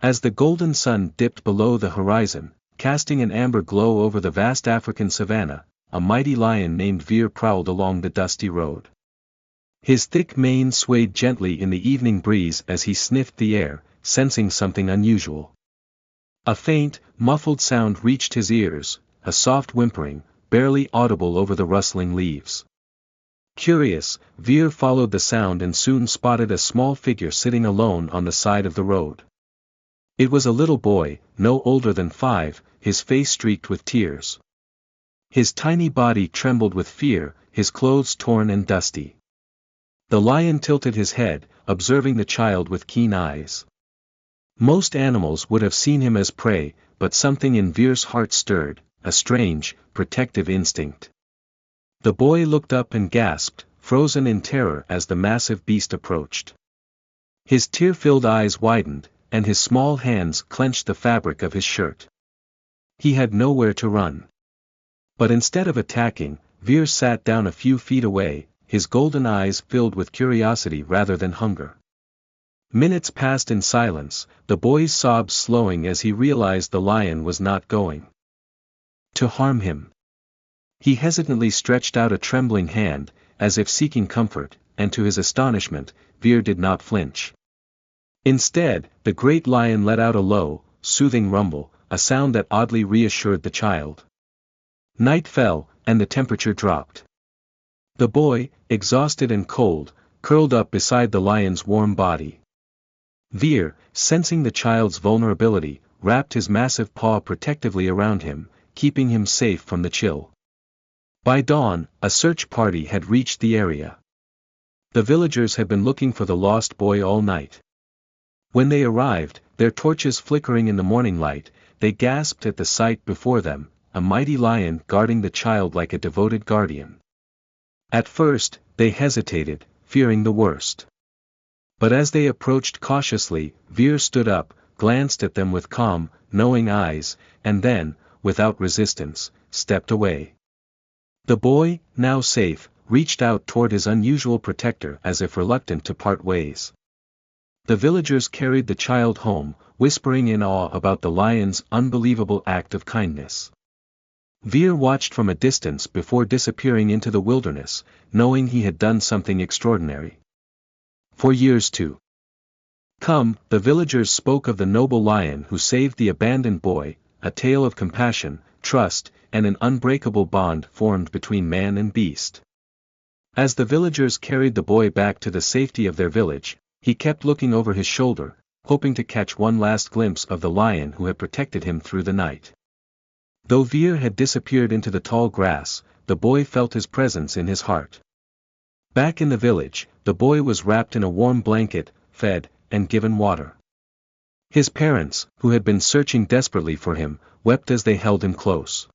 As the golden sun dipped below the horizon, casting an amber glow over the vast African savanna, a mighty lion named Veer prowled along the dusty road. His thick mane swayed gently in the evening breeze as he sniffed the air, sensing something unusual. A faint, muffled sound reached his ears, a soft whimpering, barely audible over the rustling leaves. Curious, Veer followed the sound and soon spotted a small figure sitting alone on the side of the road. It was a little boy, no older than 5, his face streaked with tears. His tiny body trembled with fear, his clothes torn and dusty. The lion tilted his head, observing the child with keen eyes. Most animals would have seen him as prey, but something in Veer's heart stirred, a strange, protective instinct. The boy looked up and gasped, frozen in terror as the massive beast approached. His tear-filled eyes widened, and his small hands clenched the fabric of his shirt. He had nowhere to run. But instead of attacking, Veer sat down a few feet away, his golden eyes filled with curiosity rather than hunger. Minutes passed in silence, the boy's sobs slowing as he realized the lion was not going to harm him. He hesitantly stretched out a trembling hand, as if seeking comfort, and to his astonishment, Veer did not flinch. Instead, the great lion let out a low, soothing rumble, a sound that oddly reassured the child. Night fell, and the temperature dropped. The boy, exhausted and cold, curled up beside the lion's warm body. Veer, sensing the child's vulnerability, wrapped his massive paw protectively around him, keeping him safe from the chill. By dawn, a search party had reached the area. The villagers had been looking for the lost boy all night. When they arrived, their torches flickering in the morning light, they gasped at the sight before them, a mighty lion guarding the child like a devoted guardian. At first, they hesitated, fearing the worst. But as they approached cautiously, Veer stood up, glanced at them with calm, knowing eyes, and then, without resistance, stepped away. The boy, now safe, reached out toward his unusual protector as if reluctant to part ways. The villagers carried the child home, whispering in awe about the lion's unbelievable act of kindness. Veer watched from a distance before disappearing into the wilderness, knowing he had done something extraordinary. For years to come, the villagers spoke of the noble lion who saved the abandoned boy, a tale of compassion, trust, and an unbreakable bond formed between man and beast. As the villagers carried the boy back to the safety of their village, he kept looking over his shoulder, hoping to catch one last glimpse of the lion who had protected him through the night. Though Veer had disappeared into the tall grass, the boy felt his presence in his heart. Back in the village, the boy was wrapped in a warm blanket, fed, and given water. His parents, who had been searching desperately for him, wept as they held him close.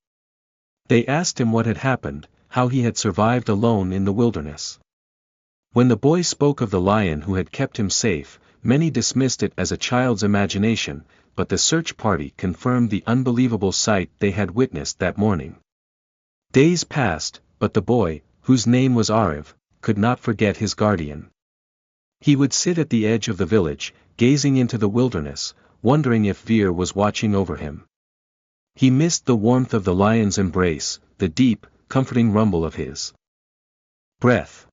They asked him what had happened, how he had survived alone in the wilderness. When the boy spoke of the lion who had kept him safe, many dismissed it as a child's imagination, but the search party confirmed the unbelievable sight they had witnessed that morning. Days passed, but the boy, whose name was Ariv, could not forget his guardian. He would sit at the edge of the village, gazing into the wilderness, wondering if Veer was watching over him. He missed the warmth of the lion's embrace, the deep, comforting rumble of his breath.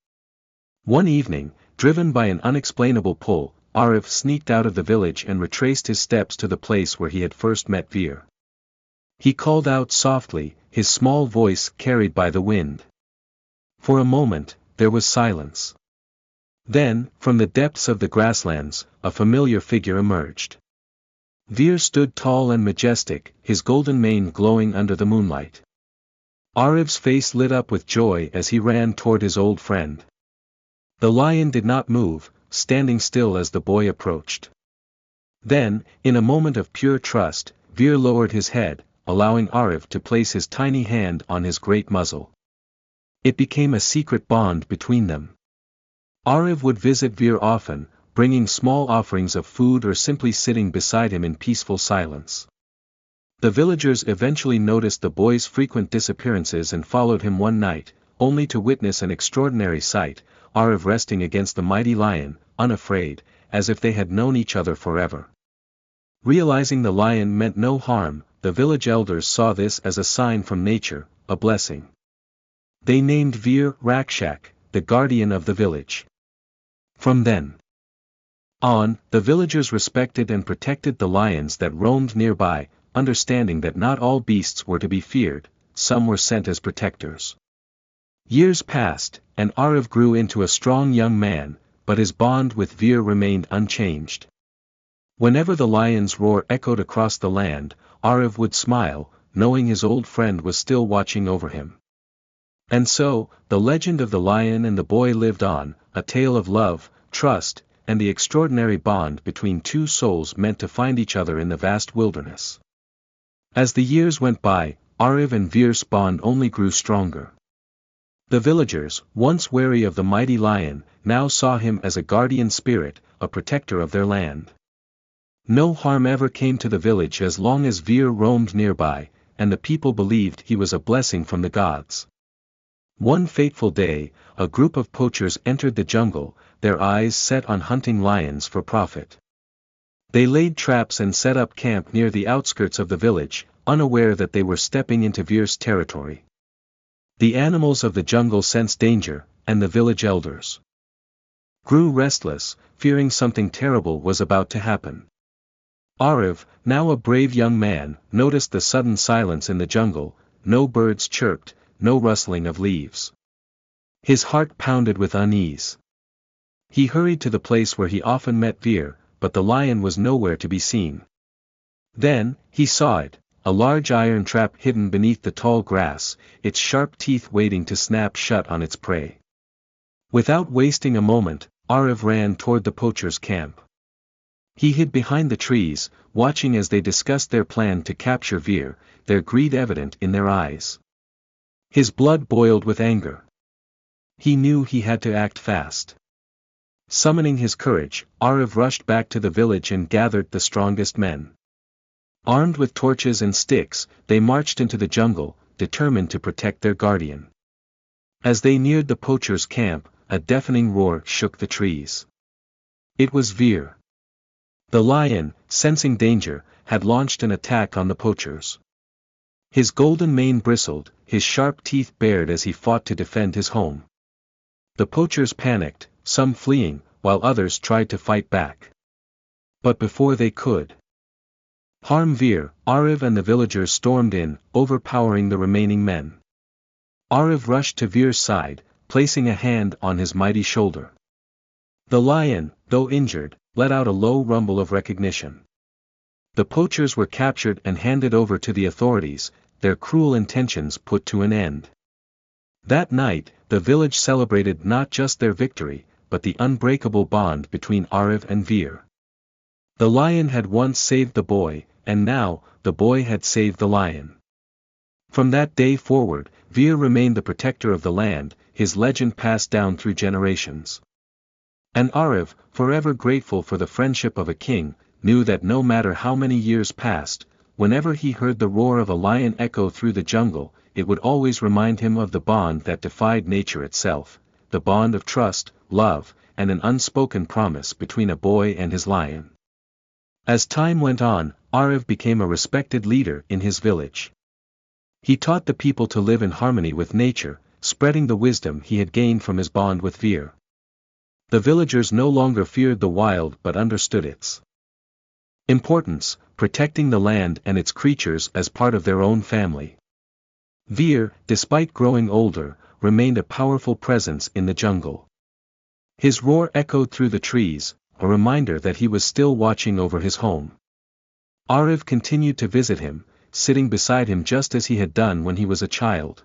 One evening, driven by an unexplainable pull, Ariv sneaked out of the village and retraced his steps to the place where he had first met Veer. He called out softly, his small voice carried by the wind. For a moment, there was silence. Then, from the depths of the grasslands, a familiar figure emerged. Veer stood tall and majestic, his golden mane glowing under the moonlight. Ariv's face lit up with joy as he ran toward his old friend. The lion did not move, standing still as the boy approached. Then, in a moment of pure trust, Veer lowered his head, allowing Ariv to place his tiny hand on his great muzzle. It became a secret bond between them. Ariv would visit Veer often, bringing small offerings of food or simply sitting beside him in peaceful silence. The villagers eventually noticed the boy's frequent disappearances and followed him one night, only to witness an extraordinary sight, Ariv resting against the mighty lion, unafraid, as if they had known each other forever. Realizing the lion meant no harm, the village elders saw this as a sign from nature, a blessing. They named Veer Rakshak, the guardian of the village. From then on, the villagers respected and protected the lions that roamed nearby, understanding that not all beasts were to be feared, some were sent as protectors. Years passed, and Arav grew into a strong young man, but his bond with Veer remained unchanged. Whenever the lion's roar echoed across the land, Arav would smile, knowing his old friend was still watching over him. And so, the legend of the lion and the boy lived on, a tale of love, trust, and the extraordinary bond between two souls meant to find each other in the vast wilderness. As the years went by, Arav and Veer's bond only grew stronger. The villagers, once wary of the mighty lion, now saw him as a guardian spirit, a protector of their land. No harm ever came to the village as long as Veer roamed nearby, and the people believed he was a blessing from the gods. One fateful day, a group of poachers entered the jungle, their eyes set on hunting lions for profit. They laid traps and set up camp near the outskirts of the village, unaware that they were stepping into Veer's territory. The animals of the jungle sensed danger, and the village elders grew restless, fearing something terrible was about to happen. Arav, now a brave young man, noticed the sudden silence in the jungle, no birds chirped, no rustling of leaves. His heart pounded with unease. He hurried to the place where he often met Veer, but the lion was nowhere to be seen. Then, he saw it, a large iron trap hidden beneath the tall grass, its sharp teeth waiting to snap shut on its prey. Without wasting a moment, Arav ran toward the poachers' camp. He hid behind the trees, watching as they discussed their plan to capture Veer, their greed evident in their eyes. His blood boiled with anger. He knew he had to act fast. Summoning his courage, Arav rushed back to the village and gathered the strongest men. Armed with torches and sticks, they marched into the jungle, determined to protect their guardian. As they neared the poachers' camp, a deafening roar shook the trees. It was Veer. The lion, sensing danger, had launched an attack on the poachers. His golden mane bristled, his sharp teeth bared as he fought to defend his home. The poachers panicked, some fleeing, while others tried to fight back. But before they could harm Veer, Arav and the villagers stormed in, overpowering the remaining men. Arav rushed to Veer's side, placing a hand on his mighty shoulder. The lion, though injured, let out a low rumble of recognition. The poachers were captured and handed over to the authorities, their cruel intentions put to an end. That night, the village celebrated not just their victory, but the unbreakable bond between Arav and Veer. The lion had once saved the boy, and now, the boy had saved the lion. From that day forward, Veer remained the protector of the land, his legend passed down through generations. And Arav, forever grateful for the friendship of a king, knew that no matter how many years passed, whenever he heard the roar of a lion echo through the jungle, it would always remind him of the bond that defied nature itself, the bond of trust, love, and an unspoken promise between a boy and his lion. As time went on, Arav became a respected leader in his village. He taught the people to live in harmony with nature, spreading the wisdom he had gained from his bond with Veer. The villagers no longer feared the wild but understood its importance, protecting the land and its creatures as part of their own family. Veer, despite growing older, remained a powerful presence in the jungle. His roar echoed through the trees, a reminder that he was still watching over his home. Arav continued to visit him, sitting beside him just as he had done when he was a child.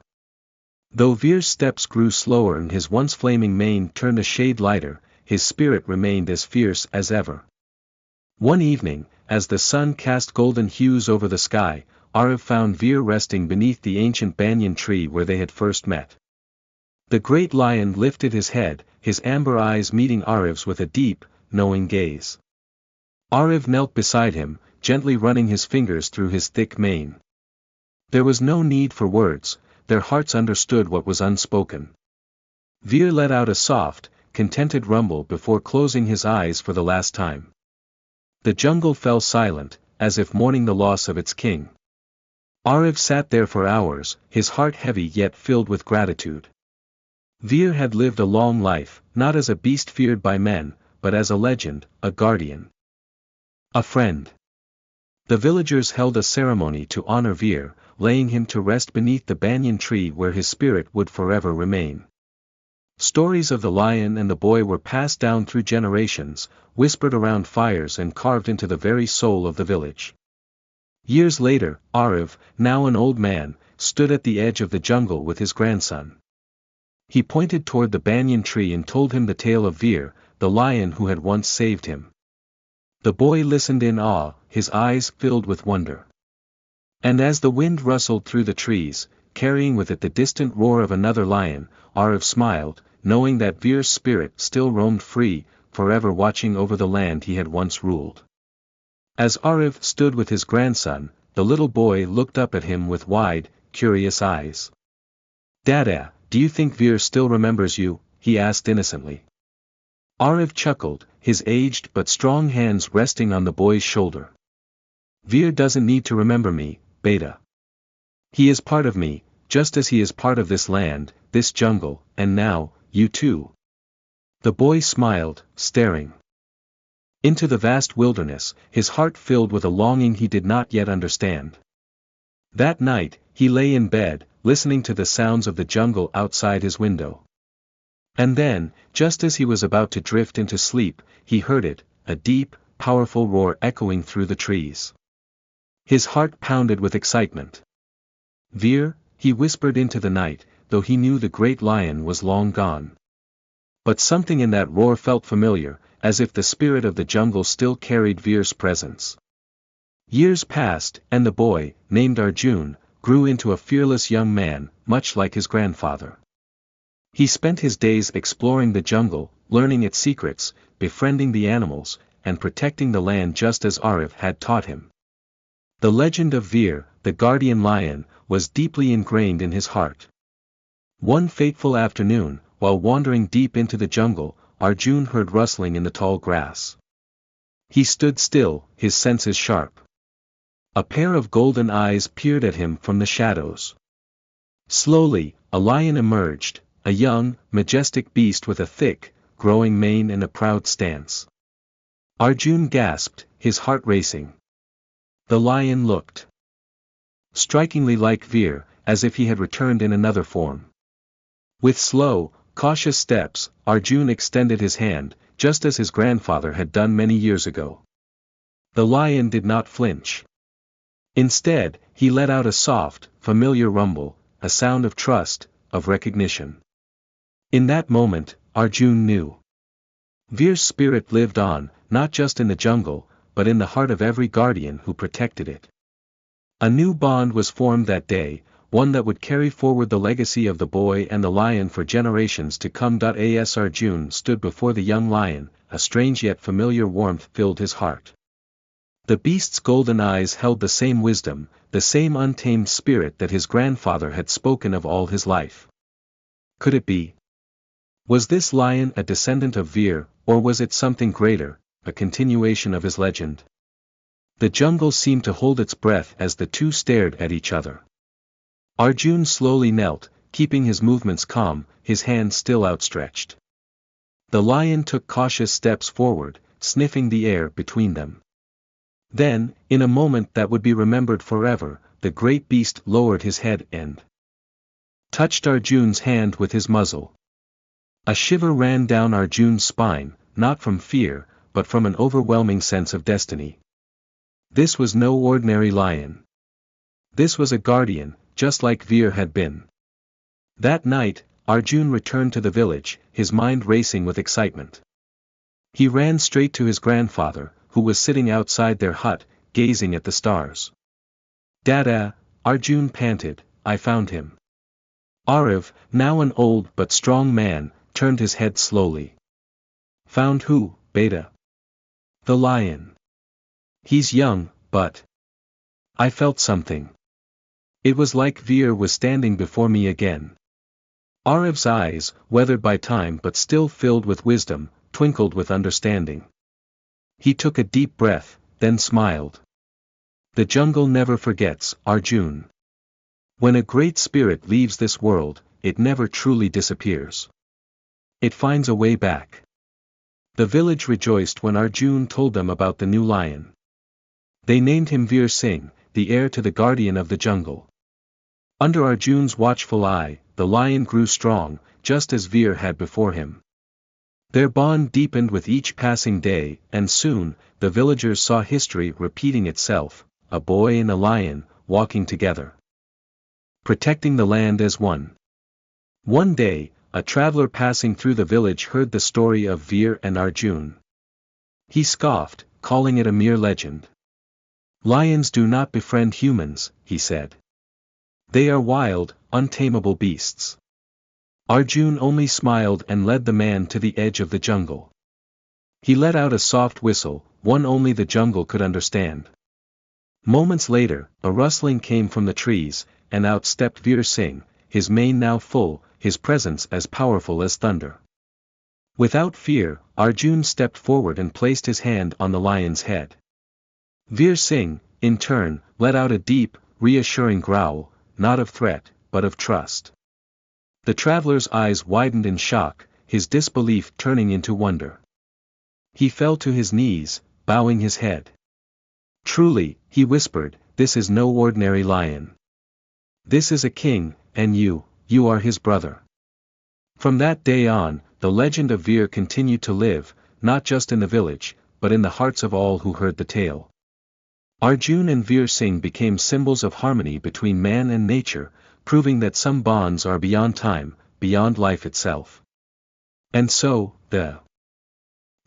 Though Veer's steps grew slower and his once flaming mane turned a shade lighter, his spirit remained as fierce as ever. One evening, as the sun cast golden hues over the sky, Arav found Veer resting beneath the ancient banyan tree where they had first met. The great lion lifted his head, his amber eyes meeting Arav's with a deep, knowing gaze. Arav knelt beside him, gently running his fingers through his thick mane. There was no need for words, their hearts understood what was unspoken. Veer let out a soft, contented rumble before closing his eyes for the last time. The jungle fell silent, as if mourning the loss of its king. Ariv sat there for hours, his heart heavy yet filled with gratitude. Vir had lived a long life, not as a beast feared by men, but as a legend, a guardian. A friend. The villagers held a ceremony to honor Vir, laying him to rest beneath the banyan tree where his spirit would forever remain. Stories of the lion and the boy were passed down through generations, whispered around fires and carved into the very soul of the village. Years later, Ariv, now an old man, stood at the edge of the jungle with his grandson. He pointed toward the banyan tree and told him the tale of Vir, the lion who had once saved him. The boy listened in awe, his eyes filled with wonder. And as the wind rustled through the trees, carrying with it the distant roar of another lion, Ariv smiled, knowing that Vir's spirit still roamed free, forever watching over the land he had once ruled. As Ariv stood with his grandson, the little boy looked up at him with wide, curious eyes. "Dada, do you think Vir still remembers you?" he asked innocently. Ariv chuckled, his aged but strong hands resting on the boy's shoulder. "Vir doesn't need to remember me, Beta. He is part of me, just as he is part of this land, this jungle, and now, you too." The boy smiled, staring into the vast wilderness, his heart filled with a longing he did not yet understand. That night, he lay in bed, listening to the sounds of the jungle outside his window. And then, just as he was about to drift into sleep, he heard it, a deep, powerful roar echoing through the trees. His heart pounded with excitement. "Vir," he whispered into the night, though he knew the great lion was long gone. But something in that roar felt familiar, as if the spirit of the jungle still carried Vir's presence. Years passed, and the boy, named Arjun, grew into a fearless young man, much like his grandfather. He spent his days exploring the jungle, learning its secrets, befriending the animals, and protecting the land just as Ariv had taught him. The legend of Vir, the guardian lion, was deeply ingrained in his heart. One fateful afternoon, while wandering deep into the jungle, Arjun heard rustling in the tall grass. He stood still, his senses sharp. A pair of golden eyes peered at him from the shadows. Slowly, a lion emerged, a young, majestic beast with a thick, growing mane and a proud stance. Arjun gasped, his heart racing. The lion looked strikingly like Vir, as if he had returned in another form. With slow, cautious steps, Arjun extended his hand, just as his grandfather had done many years ago. The lion did not flinch. Instead, he let out a soft, familiar rumble, a sound of trust, of recognition. In that moment, Arjun knew. Vir's spirit lived on, not just in the jungle, but in the heart of every guardian who protected it. A new bond was formed that day, one that would carry forward the legacy of the boy and the lion for generations to come. As Arjun stood before the young lion, a strange yet familiar warmth filled his heart. The beast's golden eyes held the same wisdom, the same untamed spirit that his grandfather had spoken of all his life. Could it be? Was this lion a descendant of Vir, or was it something greater, a continuation of his legend? The jungle seemed to hold its breath as the two stared at each other. Arjun slowly knelt, keeping his movements calm, his hands still outstretched. The lion took cautious steps forward, sniffing the air between them. Then, in a moment that would be remembered forever, the great beast lowered his head and touched Arjun's hand with his muzzle. A shiver ran down Arjun's spine, not from fear, but from an overwhelming sense of destiny. This was no ordinary lion. This was a guardian, just like Vir had been. That night, Arjun returned to the village, his mind racing with excitement. He ran straight to his grandfather, who was sitting outside their hut, gazing at the stars. "Dada," Arjun panted, "I found him." Ariv, now an old but strong man, turned his head slowly. "Found who, Beta?" "The lion. He's young, but I felt something. It was like Vir was standing before me again." Ariv's eyes, weathered by time but still filled with wisdom, twinkled with understanding. He took a deep breath, then smiled. The jungle never forgets, Arjun. When a great spirit leaves this world, it never truly disappears. It finds a way back. The village rejoiced when Arjun told them about the new lion. They named him Veer Singh, the heir to the guardian of the jungle. Under Arjun's watchful eye, the lion grew strong, just as Veer had before him. Their bond deepened with each passing day, and soon, the villagers saw history repeating itself, a boy and a lion, walking together, protecting the land as one. One day, a traveler passing through the village heard the story of Veer and Arjun. He scoffed, calling it a mere legend. Lions do not befriend humans, he said. They are wild, untamable beasts. Arjun only smiled and led the man to the edge of the jungle. He let out a soft whistle, one only the jungle could understand. Moments later, a rustling came from the trees, and out stepped Veer Singh, his mane now full, his presence as powerful as thunder. Without fear, Arjun stepped forward and placed his hand on the lion's head. Veer Singh, in turn, let out a deep, reassuring growl, not of threat, but of trust. The traveler's eyes widened in shock, his disbelief turning into wonder. He fell to his knees, bowing his head. Truly, he whispered, this is no ordinary lion. This is a king, and you are his brother. From that day on, the legend of Veer continued to live, not just in the village, but in the hearts of all who heard the tale. Arjun and Veer Singh became symbols of harmony between man and nature, proving that some bonds are beyond time, beyond life itself. And so, the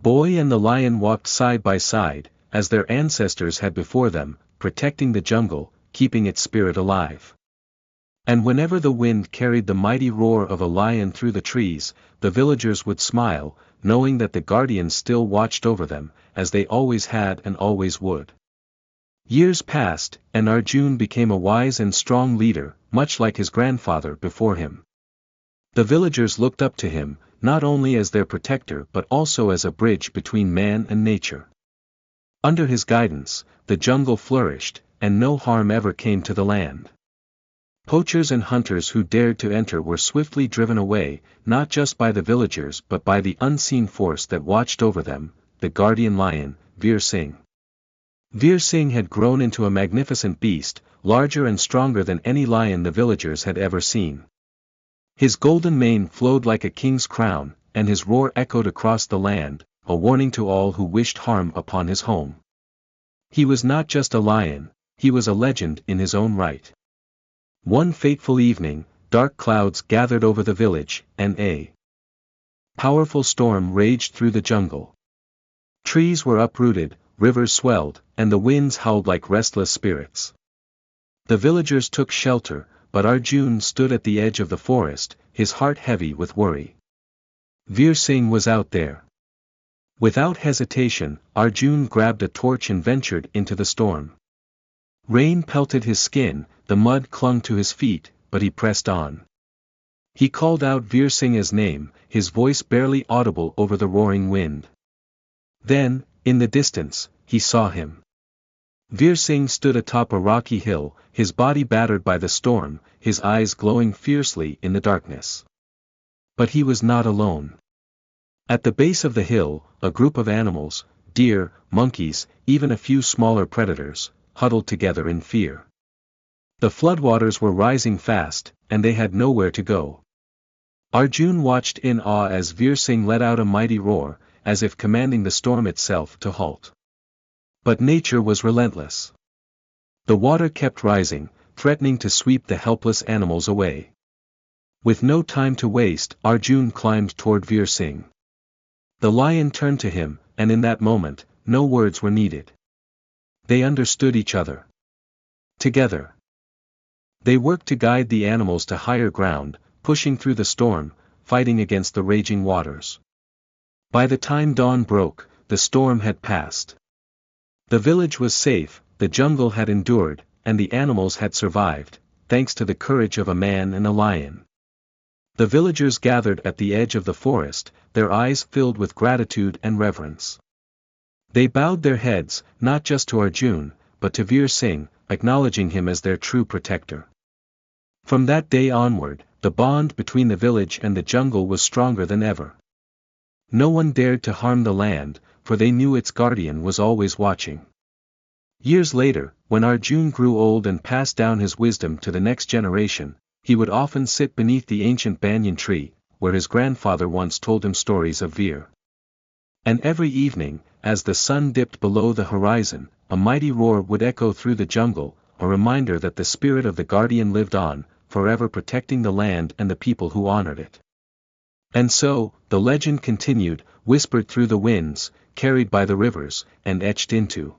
boy and the lion walked side by side, as their ancestors had before them, protecting the jungle, keeping its spirit alive. And whenever the wind carried the mighty roar of a lion through the trees, the villagers would smile, knowing that the guardians still watched over them, as they always had and always would. Years passed, and Arjun became a wise and strong leader, much like his grandfather before him. The villagers looked up to him, not only as their protector but also as a bridge between man and nature. Under his guidance, the jungle flourished, and no harm ever came to the land. Poachers and hunters who dared to enter were swiftly driven away, not just by the villagers but by the unseen force that watched over them, the guardian lion, Veer Singh. Veer Singh had grown into a magnificent beast, larger and stronger than any lion the villagers had ever seen. His golden mane flowed like a king's crown, and his roar echoed across the land, a warning to all who wished harm upon his home. He was not just a lion, he was a legend in his own right. One fateful evening, dark clouds gathered over the village, and a powerful storm raged through the jungle. Trees were uprooted, rivers swelled, and the winds howled like restless spirits. The villagers took shelter, but Arjun stood at the edge of the forest, his heart heavy with worry. Veer Singh was out there. Without hesitation, Arjun grabbed a torch and ventured into the storm. Rain pelted his skin, the mud clung to his feet, but he pressed on. He called out Veer Singh's name, his voice barely audible over the roaring wind. Then, in the distance, he saw him. Veer Singh stood atop a rocky hill, his body battered by the storm, his eyes glowing fiercely in the darkness. But he was not alone. At the base of the hill, a group of animals, deer, monkeys, even a few smaller predators, huddled together in fear. The floodwaters were rising fast, and they had nowhere to go. Arjun watched in awe as Veer Singh let out a mighty roar, as if commanding the storm itself to halt. But nature was relentless. The water kept rising, threatening to sweep the helpless animals away. With no time to waste, Arjun climbed toward Veer Singh. The lion turned to him, and in that moment, no words were needed. They understood each other. Together, they worked to guide the animals to higher ground, pushing through the storm, fighting against the raging waters. By the time dawn broke, the storm had passed. The village was safe, the jungle had endured, and the animals had survived, thanks to the courage of a man and a lion. The villagers gathered at the edge of the forest, their eyes filled with gratitude and reverence. They bowed their heads, not just to Arjun, but to Veer Singh, acknowledging him as their true protector. From that day onward, the bond between the village and the jungle was stronger than ever. No one dared to harm the land, for they knew its guardian was always watching. Years later, when Arjun grew old and passed down his wisdom to the next generation, he would often sit beneath the ancient banyan tree, where his grandfather once told him stories of Veer. And every evening, as the sun dipped below the horizon, a mighty roar would echo through the jungle, a reminder that the spirit of the guardian lived on, forever protecting the land and the people who honored it. And so, the legend continued, whispered through the winds, carried by the rivers, and etched into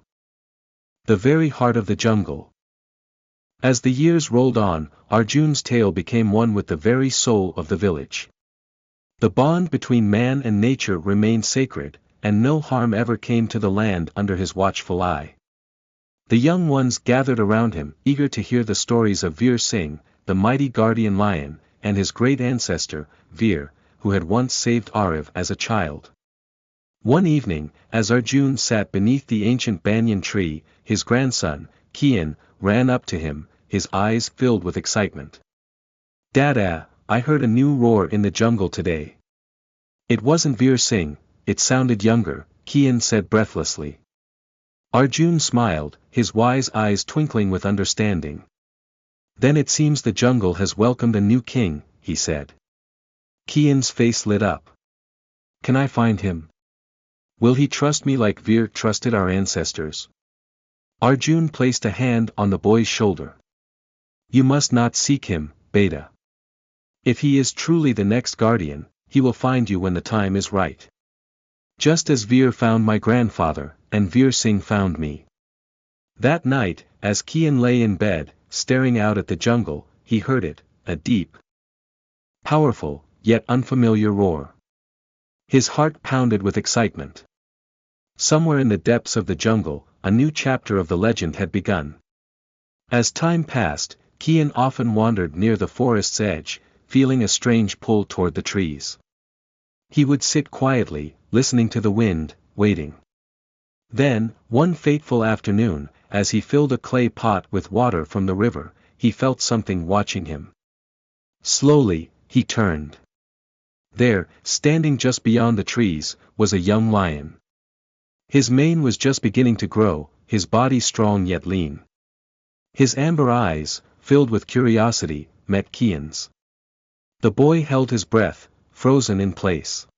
the very heart of the jungle. As the years rolled on, Arjun's tale became one with the very soul of the village. The bond between man and nature remained sacred, and no harm ever came to the land under his watchful eye. The young ones gathered around him, eager to hear the stories of Veer Singh, the mighty guardian lion, and his great ancestor, Veer, who had once saved Arav as a child. One evening, as Arjun sat beneath the ancient banyan tree, his grandson, Kian, ran up to him, his eyes filled with excitement. "Dada, I heard a new roar in the jungle today." "It wasn't Veer Singh, it sounded younger," Kian said breathlessly. Arjun smiled, his wise eyes twinkling with understanding. "Then it seems the jungle has welcomed a new king," he said. Kian's face lit up. "Can I find him? Will he trust me like Veer trusted our ancestors?" Arjun placed a hand on the boy's shoulder. "You must not seek him, Beta. If he is truly the next guardian, he will find you when the time is right. Just as Veer found my grandfather, and Veer Singh found me." That night, as Kian lay in bed, staring out at the jungle, he heard it, a deep, powerful, yet unfamiliar roar. His heart pounded with excitement. Somewhere in the depths of the jungle, a new chapter of the legend had begun. As time passed, Kian often wandered near the forest's edge, feeling a strange pull toward the trees. He would sit quietly, listening to the wind, waiting. Then, one fateful afternoon, as he filled a clay pot with water from the river, he felt something watching him. Slowly, he turned. There, standing just beyond the trees, was a young lion. His mane was just beginning to grow, his body strong yet lean. His amber eyes, filled with curiosity, met Kian's. The boy held his breath, frozen in place.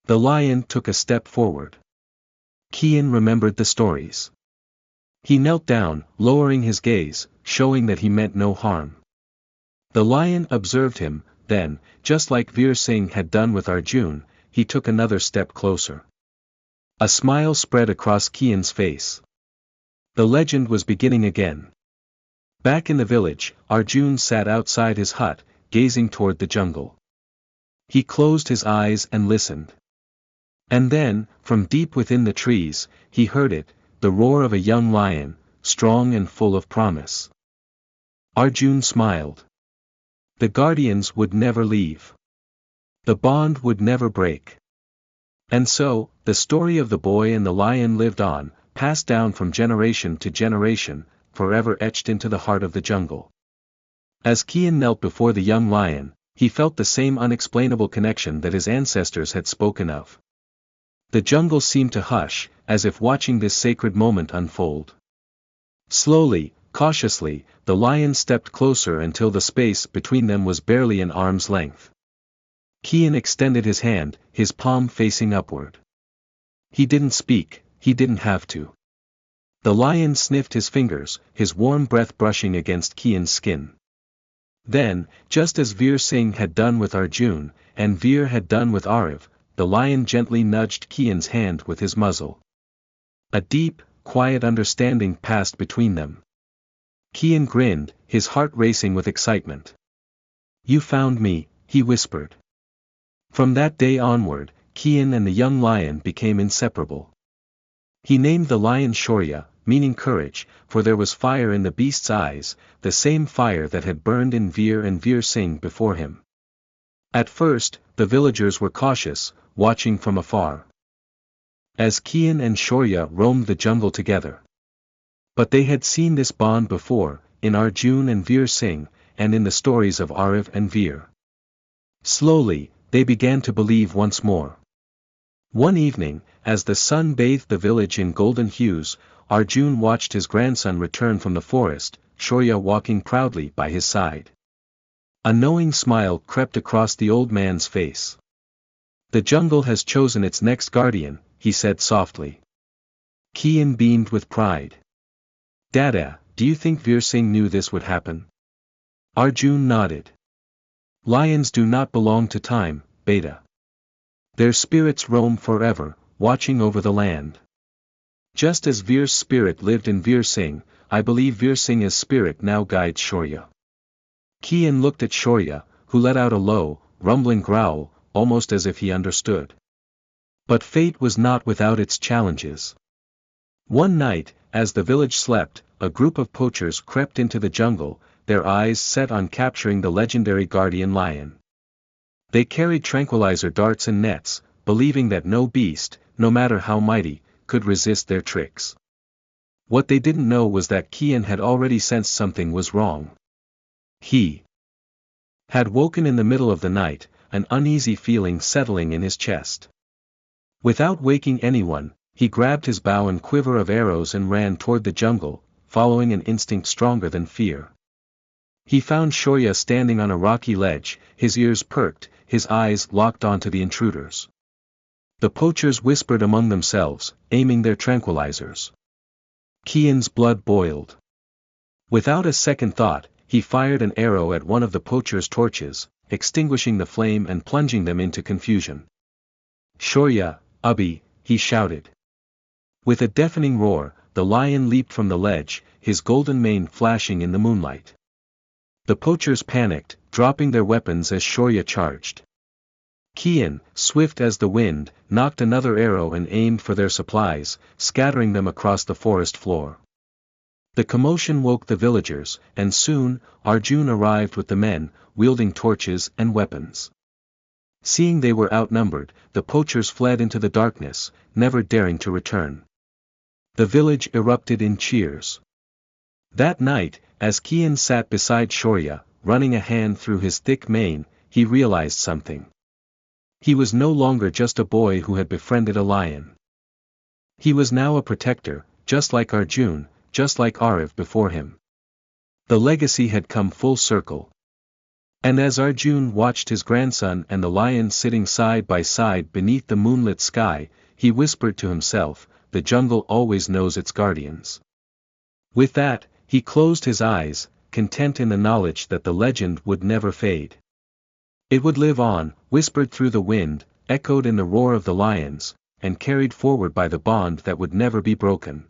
The lion took a step forward. Kian remembered the stories. He knelt down, lowering his gaze, showing that he meant no harm. The lion observed him, then, just like Veer Singh had done with Arjun, he took another step closer. A smile spread across Kian's face. The legend was beginning again. Back in the village, Arjun sat outside his hut, gazing toward the jungle. He closed his eyes and listened. And then, from deep within the trees, he heard it, the roar of a young lion, strong and full of promise. Arjun smiled. The guardians would never leave. The bond would never break. And so, the story of the boy and the lion lived on, passed down from generation to generation, forever etched into the heart of the jungle. As Kian knelt before the young lion, he felt the same unexplainable connection that his ancestors had spoken of. The jungle seemed to hush, as if watching this sacred moment unfold. Slowly, cautiously, the lion stepped closer until the space between them was barely an arm's length. Kian extended his hand, his palm facing upward. He didn't speak, he didn't have to. The lion sniffed his fingers, his warm breath brushing against Kian's skin. Then, just as Veer Singh had done with Arjun, and Veer had done with Arav, the lion gently nudged Kian's hand with his muzzle. A deep, quiet understanding passed between them. Kian grinned, his heart racing with excitement. "You found me," he whispered. From that day onward, Kian and the young lion became inseparable. He named the lion Shaurya, meaning courage, for there was fire in the beast's eyes, the same fire that had burned in Veer and Veer Singh before him. At first, the villagers were cautious, watching from afar. As Kian and Shaurya roamed the jungle together, But they had seen this bond before, in Arjun and Veer Singh, and in the stories of Arif and Veer. Slowly, they began to believe once more. One evening, as the sun bathed the village in golden hues, Arjun watched his grandson return from the forest, Shaurya walking proudly by his side. A knowing smile crept across the old man's face. "The jungle has chosen its next guardian," he said softly. Kian beamed with pride. "Dada, do you think Veer Singh knew this would happen?" Arjun nodded. "Lions do not belong to time, Beta. Their spirits roam forever, watching over the land. Just as Veer's spirit lived in Veer Singh, I believe Veer Singh's spirit now guides Shaurya." Kian looked at Shaurya, who let out a low, rumbling growl, almost as if he understood. But fate was not without its challenges. One night, as the village slept, a group of poachers crept into the jungle, their eyes set on capturing the legendary guardian lion. They carried tranquilizer darts and nets, believing that no beast, no matter how mighty, could resist their tricks. What they didn't know was that Kian had already sensed something was wrong. He had woken in the middle of the night, an uneasy feeling settling in his chest. Without waking anyone, he grabbed his bow and quiver of arrows and ran toward the jungle, following an instinct stronger than fear. He found Shaurya standing on a rocky ledge, his ears perked, his eyes locked onto the intruders. The poachers whispered among themselves, aiming their tranquilizers. Kian's blood boiled. Without a second thought, he fired an arrow at one of the poachers' torches, extinguishing the flame and plunging them into confusion. "Shaurya, Abhi," he shouted. With a deafening roar, the lion leaped from the ledge, his golden mane flashing in the moonlight. The poachers panicked, dropping their weapons as Shaurya charged. Kian, swift as the wind, knocked another arrow and aimed for their supplies, scattering them across the forest floor. The commotion woke the villagers, and soon, Arjun arrived with the men, wielding torches and weapons. Seeing they were outnumbered, the poachers fled into the darkness, never daring to return. The village erupted in cheers. That night, as Kian sat beside Shaurya, running a hand through his thick mane, he realized something. He was no longer just a boy who had befriended a lion. He was now a protector, just like Arjun, just like Arif before him. The legacy had come full circle. And as Arjun watched his grandson and the lion sitting side by side beneath the moonlit sky, he whispered to himself, "The jungle always knows its guardians." With that, he closed his eyes, content in the knowledge that the legend would never fade. It would live on, whispered through the wind, echoed in the roar of the lions, and carried forward by the bond that would never be broken.